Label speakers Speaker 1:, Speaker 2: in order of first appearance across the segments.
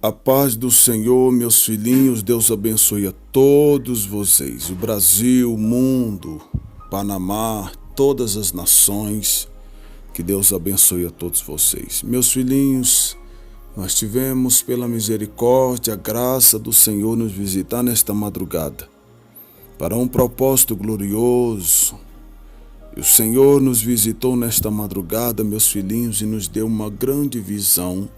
Speaker 1: A paz do Senhor, meus filhinhos, Deus abençoe a todos vocês. O Brasil, o mundo, Panamá, todas as nações, que Deus abençoe a todos vocês. Meus filhinhos, nós tivemos pela misericórdia, a graça do Senhor nos visitar nesta madrugada, para um propósito glorioso. E o Senhor nos visitou nesta madrugada, meus filhinhos, e nos deu uma grande visão.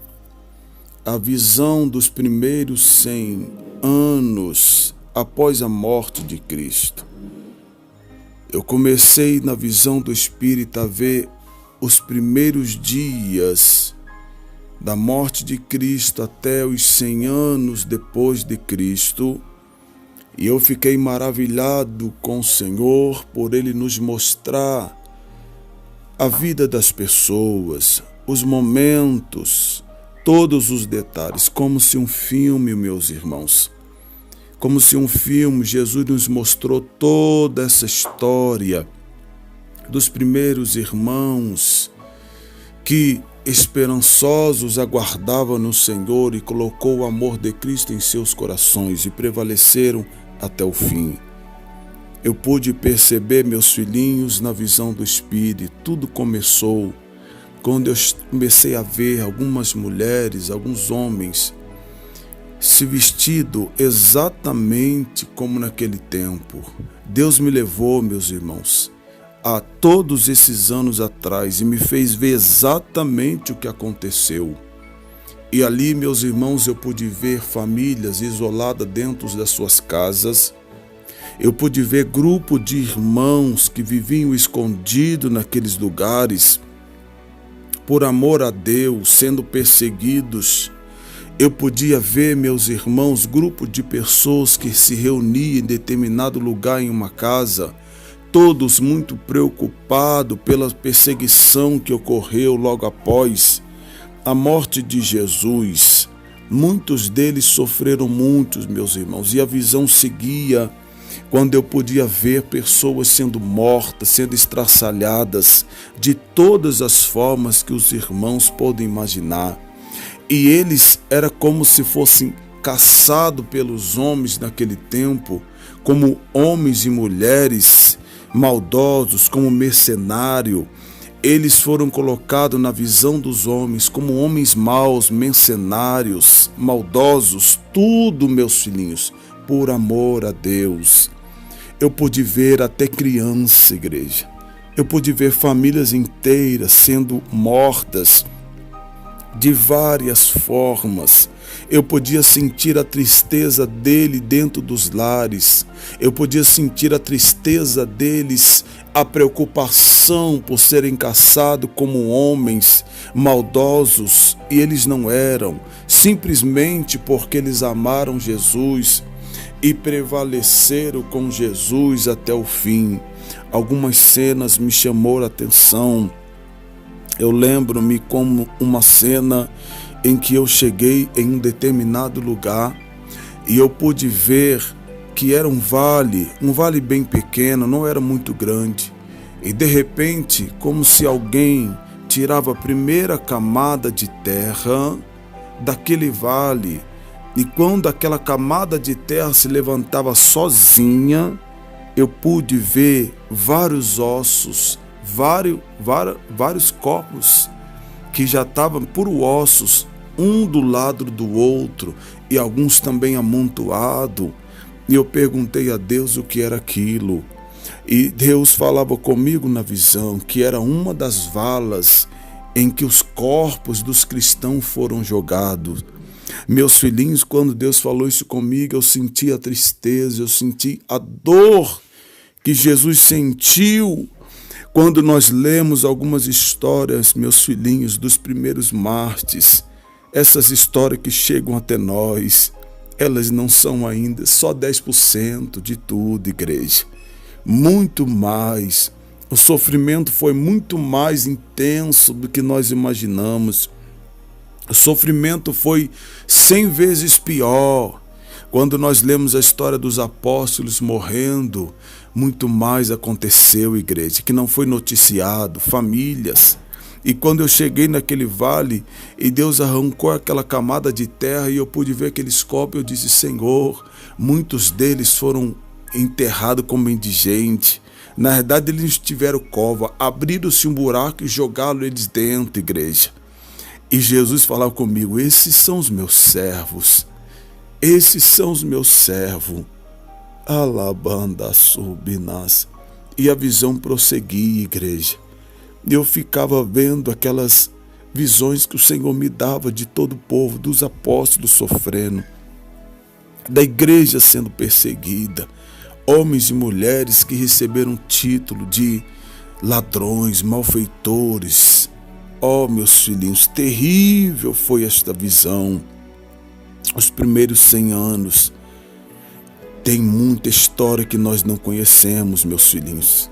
Speaker 1: A visão dos primeiros 100 anos após a morte de Cristo. Eu comecei na visão do Espírito a ver os primeiros dias da morte de Cristo até os 100 anos depois de Cristo. E eu fiquei maravilhado com o Senhor por Ele nos mostrar a vida das pessoas, os momentos, todos os detalhes, como se um filme, meus irmãos. Como se um filme, Jesus nos mostrou toda essa história dos primeiros irmãos que, esperançosos, aguardavam no Senhor e colocou o amor de Cristo em seus corações e prevaleceram até o fim. Eu pude perceber, meus filhinhos, na visão do Espírito, tudo começou quando eu comecei a ver algumas mulheres, alguns homens, se vestido exatamente como naquele tempo. Deus me levou, meus irmãos, a todos esses anos atrás e me fez ver exatamente o que aconteceu. E ali, meus irmãos, eu pude ver famílias isoladas dentro das suas casas. Eu pude ver grupo de irmãos que viviam escondidos naqueles lugares, por amor a Deus, sendo perseguidos. Eu podia ver, meus irmãos, grupo de pessoas que se reuniam em determinado lugar em uma casa, todos muito preocupados pela perseguição que ocorreu logo após a morte de Jesus. Muitos deles sofreram muitos, meus irmãos, e a visão seguia quando eu podia ver pessoas sendo mortas, sendo estraçalhadas de todas as formas que os irmãos podem imaginar. E eles era como se fossem caçados pelos homens naquele tempo, como homens e mulheres maldosos, como mercenário. Eles foram colocados na visão dos homens como homens maus, mercenários, maldosos, tudo, meus filhinhos, por amor a Deus. Eu pude ver até criança, igreja. Eu pude ver famílias inteiras sendo mortas de várias formas. Eu podia sentir a tristeza dele dentro dos lares. Eu podia sentir a tristeza deles, a preocupação por serem caçados como homens maldosos, e eles não eram, simplesmente porque eles amaram Jesus e prevaleceram com Jesus até o fim. Algumas cenas me chamaram a atenção. Eu lembro-me como uma cena em que eu cheguei em um determinado lugar e eu pude ver que era um vale bem pequeno, não era muito grande. E de repente, como se alguém tirava a primeira camada de terra daquele vale, e quando aquela camada de terra se levantava sozinha, eu pude ver vários ossos, vários corpos que já estavam por ossos, um do lado do outro, e alguns também amontoados. E eu perguntei a Deus o que era aquilo. E Deus falava comigo na visão que era uma das valas em que os corpos dos cristãos foram jogados. Meus filhinhos, quando Deus falou isso comigo, eu senti a tristeza, eu senti a dor que Jesus sentiu. Quando nós lemos algumas histórias, meus filhinhos, dos primeiros mártires, essas histórias que chegam até nós, elas não são ainda só 10% de tudo, igreja. Muito mais. O sofrimento foi muito mais intenso do que nós imaginamos. O sofrimento foi 100 vezes pior. Quando nós lemos a história dos apóstolos morrendo, muito mais aconteceu, igreja, que não foi noticiado. Famílias E quando eu cheguei naquele vale e Deus arrancou aquela camada de terra e eu pude ver aqueles corpos, eu disse: Senhor, muitos deles foram enterrados como indigente. Na verdade, eles tiveram cova, abriram-se um buraco e jogaram eles dentro, igreja. E Jesus falava comigo: esses são os meus servos, esses são os meus servos. Alabanda subinas. E a visão prosseguia, igreja. Eu ficava vendo aquelas visões que o Senhor me dava de todo o povo, dos apóstolos sofrendo, da igreja sendo perseguida, homens e mulheres que receberam título de ladrões, malfeitores. Oh, meus filhinhos, terrível foi esta visão. Os primeiros 100 anos. Tem muita história que nós não conhecemos, meus filhinhos.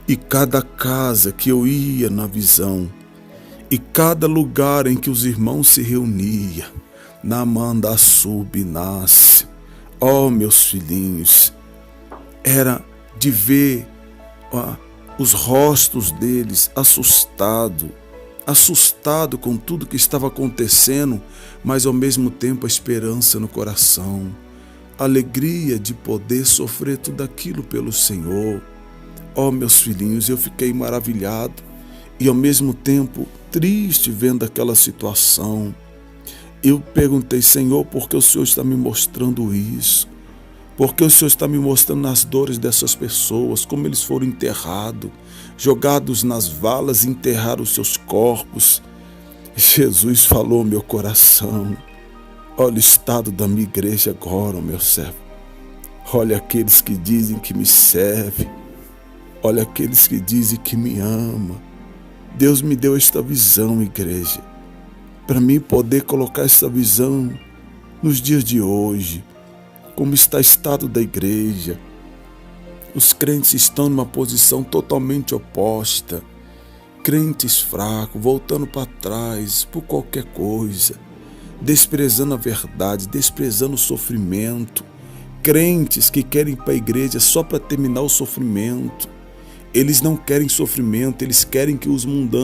Speaker 1: E cada casa que eu ia na visão, e cada lugar em que os irmãos se reuniam, na manda subnasce. Oh, meus filhinhos, era de ver os rostos deles assustado com tudo que estava acontecendo, mas ao mesmo tempo a esperança no coração. Alegria de poder sofrer tudo aquilo pelo Senhor. Oh, meus filhinhos, eu fiquei maravilhado e ao mesmo tempo triste vendo aquela situação. Eu perguntei: Senhor, por que o Senhor está me mostrando isso? Por que o Senhor está me mostrando as dores dessas pessoas, como eles foram enterrados, jogados nas valas, enterraram os seus corpos? Jesus falou ao meu coração: olha o estado da minha igreja agora, meu servo. Olha aqueles que dizem que me servem. Olha aqueles que dizem que me amam. Deus me deu esta visão, igreja, para mim poder colocar essa visão nos dias de hoje. Como está o estado da igreja. Os crentes estão numa posição totalmente oposta. Crentes fracos, voltando para trás por qualquer coisa, desprezando a verdade, desprezando o sofrimento. Crentes que querem ir para a igreja só para terminar o sofrimento. Eles não querem sofrimento, eles querem que os mundanos